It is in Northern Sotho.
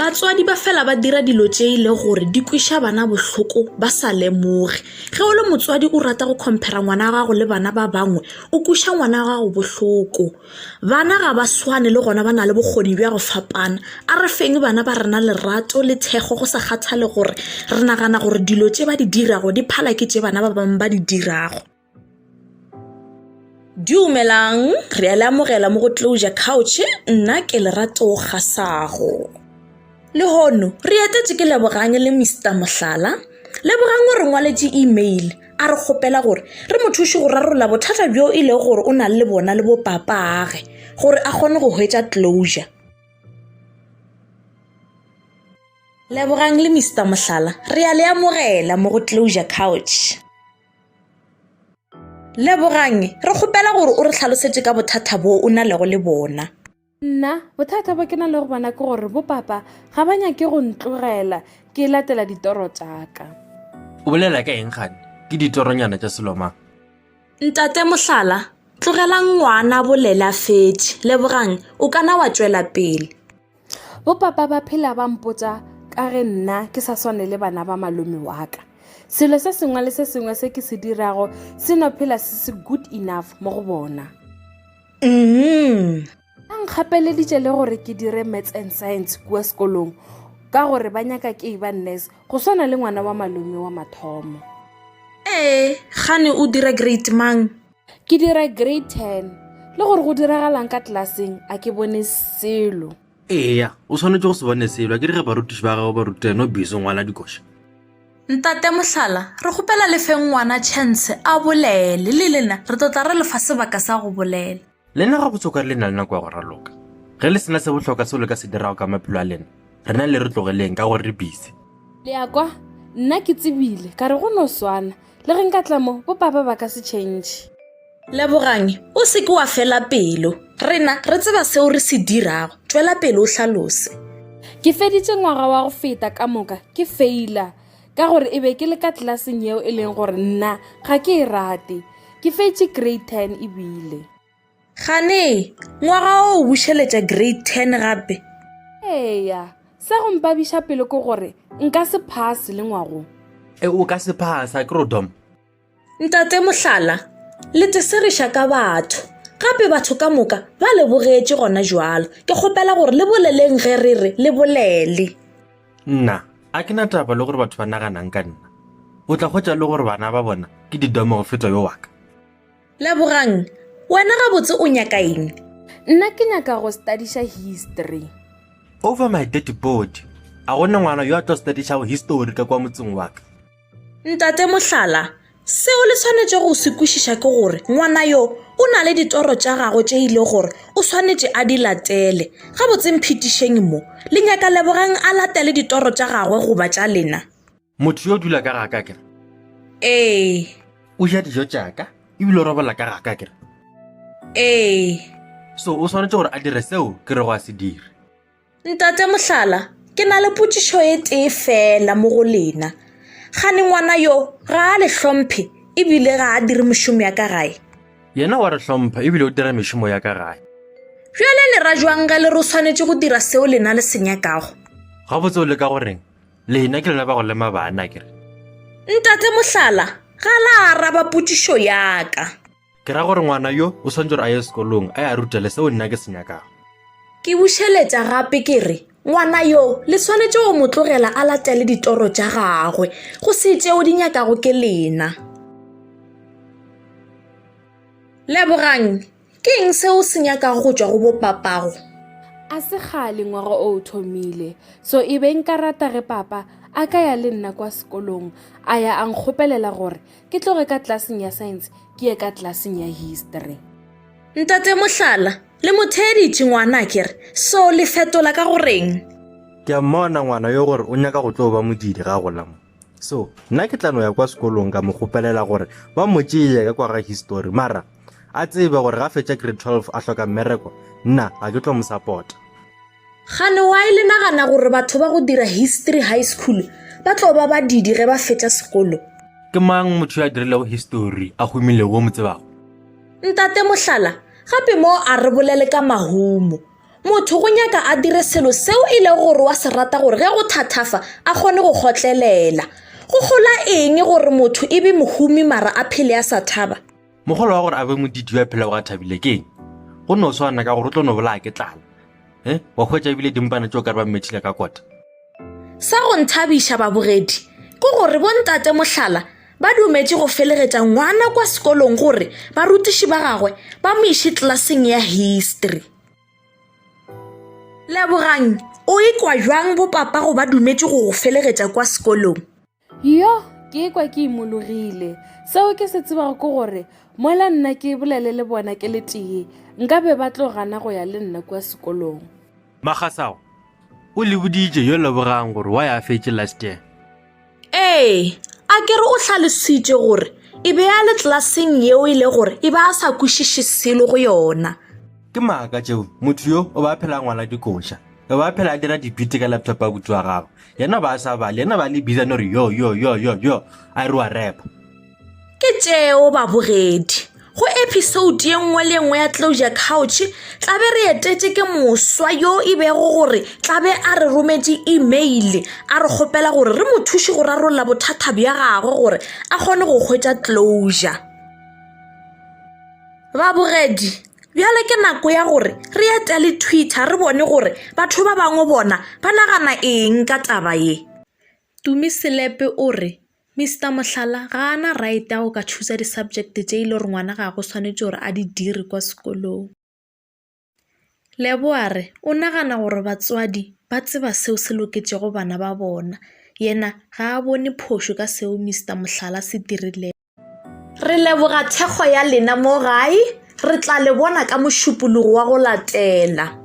Batswadi ba fela ba dira dilo tse ile gore di kwisha bana bohloko ba sa lemoge. Ge o le motswadi o rata go compare ngwana wa gago le bana ba bangwe, o kwisha ngwana wa gago bohloko. Bana ga ba swane le gona ba na le bokgoni bja go fapana. A re feng bana ba rena lerato le thego go sa kgathale gore re nagana gore dilo tse ba di dirago di phala ke tse bana ba bangwe ba di dirago. Dumelang, re a le amogela mo go Closure Couch, nna ke Lerato Kgasago. Le hono re etetse ke Lebogang le Mr. Mohlala. Lebogang o re ngwaletše email a re kgopela gore re mo thushe go rarolla bothata bjo ile gore o na le bona le bo papaage gore a kgone go hwetša closure. Lebogang le Mr. Mohlala re a le amogela mo go Closure Couch. Lebogang re kgopela gore o re tlhalosetse ka bothata bo o na le go le bona. Nna bothata ba ke na le go bona ke gore bo papa ga ba nyake go ntlogela ke latela ditoro tsaka. O bolela ka eng gane ke ditoronyana tša Seloma? Ntate Mohlala, tlogelang ngwana bolela fetše. Lebogang o kana wa tšwela pele. Bo papa ba phela ba mpotsa ka ge nna ke sa swane le bana ba malome wa ka. Selo se sengwe le se sengwe se ke se dirago se no phela se good enough mo go bona. Nkgapeleditše le gore ke dire maths and science kua sekolong ka gore ba nyaka ke ba nurse go swana le ngwana wa malome wa mathomo. Gane o dira grade mang? Ke dira grade 10 le gore go diragalang ka tlelaseng a ke bone selo. Eya, o swanetše go se bone selo ke dire barutiši ba gago ba rutile no biso ngwala dikoša. Ntate Mohlala, re kgopela le feng ngwana chance a bolele le lena re totla re lefa sebaka sa go bolela. Le nna ga botsoka le na le nako ya go raloka. Ge le sena se botlhokwa se le ka se dirago ka maphelo a lena, re na le re tlogeleng ka gore re busy. Le a kwa nna ke tsebile ka re go no swana le ge nka tla mo bo papa ba ka se change. Lebogang o se ke wa fela pelo, rena re tseba seo re se dirago, tšwela pele o hlalose. Ke feditše ngwaga wa go feta ka moka ke faila ka gore e be ke le ka tlelaseng yeo e leng gore nna ga ke e rate. Ke feditše grade 10 e bile. Gane ngwaga o bušeletša grade 10 gape? Eya, sa go mpabiša pelo ke gore nka se pass le ngwago. O ka se phasa ke rodom. Ntate Mohlala, le teseriša ka batho gape batho ka moka ba le bogetše gona jwalo. Ke kgopela gore le boleleng ge re re le bolele. Nna a ke na taba le gore batho ba naganang ka nna. O tla kgwetša le gore bana ba bona ke didomo go feta yo waka. Lebogang wena ga botse o nyaka eng? Nna ke nyaka go studyša history. Over my dead body a gona ngwana yo a tlo studyšago history ka kwa motseng wa ka. Ntate Mohlala, seo le tshwanetše go se kwešiša ke gore ngwana yo o na le ditoro tša gago tše ile gore o tshwanetše a di latele. Ga botse mphetišeng mo le nyaka Lebogang a latele ditoro tša gagwe go ba tša lena. Motho yo dula ka ga ka kere? O ja dijo tšaka ebile o robala ka ga ka kere? So o tshwanetše gore a dire seo ke re go a se dire. Ntate Mohlala, ke na le potšišo e tee fela mo go lena. Gane ngwana yo ga a le hlomphe ebile ga a dire mošomo ya ka gae. Yena wa re hlompha ebile o dira mešomo ya ka gae. Bjale le ra jwang ga le re o tshwanetše go dira seo lena le senyakago? Ga botse o le ka goreng lena ke lena ba go lema bana kere? Ntate Mohlala, ga la araba potšišo ya ka. Ke ra gore ngwana yo o tshwanetse gore a ye sekolong a ya rutele seo nna ke senyakago. Ke bušeletša gape ke re ngwana yo le tshwanetše go mo tlogela a latele ditoro tša gagwe go se tšeo di nyakago ke lena. Lebogang, ke eng seo se nyakago go tšwa go bo papago? A se kgale ngwaga o thomile so e be nka rata ge papa a ka ya le nna kwa sekolong a ya a nkgopelela gore ke tloge ka tlelaseng ya science ke ye ka tlelaseng ya history. Ntate Mohlala, le motheeditše ngwana kere so le fetola ka goreng? Ke a mmona ngwana yo gore o nyaka go tlo ba modidi ga gola mo. So nna ke tlano ya kwa sekolong ka mo gopelela gore ba mo tšee ka kwa ga history mara a tsebe gore ga fetša grade 12 a hloka mmereko nna ga ke tlo mo support. Gane wa ile nagana gore batho ba go dira history high school ba tlo ba badidi ge ba fetša sekolo? Ke mang motho ya dirilego history a humile go mo tsebago? Ntate Mohlala, gape mo a re bolele ka mahumo. motho go nyaka a dire selo seo e le gore wa se rata gore ge go thathafa a kgone go kgotlelela. Go gola eng gore motho e be mohumi mara a phele a sa thaba? mogolo wa gore a be modidi wa phela ga thabile ke eng? Go no swana ka gore o tlo no bola ke tlala. Wa hwetša ebile dimpana tšeo ka re ba mmethile ka kota. Sa go nthabisha babogedi ke gore bontate Mohlala ba dumetše go felegetša ngwana kwa sekolong gore barutiši ba gagwe ba mo iše tlelaseng ya history. Lebogang o ikwa jwang bo papa go ba dumetše go felegetša kwa sekolong? Yo, ke kwa ke imologile. Seo ke se tsebago ke gore mola nna ke bolele le bona ke le tee, nka be ba tlo gana go ya le nna kwa sekolong. Magasao o le boditše yo Lebogang gore wa ya fetše last year. A kere o tlhalositše gore e be ya le tlelaseng yeo e le gore e ba a sa kwešiše selo go yona. Ke maaka tšeo motho yo o ba phela ngwala dikoša, o ba phela a dira dipete ka laptop a botse wa gago. Yena ba sa bale, yena ba le bizane gore yo a re wa repa. Ke tšeo babogedi go episode ye nngwe le nngwe ya Closure Couch tlabe re etetše ke moswa yo e bego gore tlabe a re rometše email a re kgopela gore re mo thuše go rarolla bothata bja gagwe gore a kgone go hwetša closure. Babogedi bjale ke nako ya gore re etele Twitter re bone gore batho ba bangwe bona ba nagana eng ka taba ye. Tumiselepe o re Mr. Mohlala ga ana right go ka thusa di-subject tše ile gore ngwana ga go swanetše gore a di dire kwa sekolong. Leboa re o nagana gore batswadi ba tseba seo se loketšego bana ba bona, yena ga a bone phošo ka seo Mr. Mohlala se dirile. Re leboga thekgo ya lena mo gae, re tla le bona ka mošupologo wa go latela.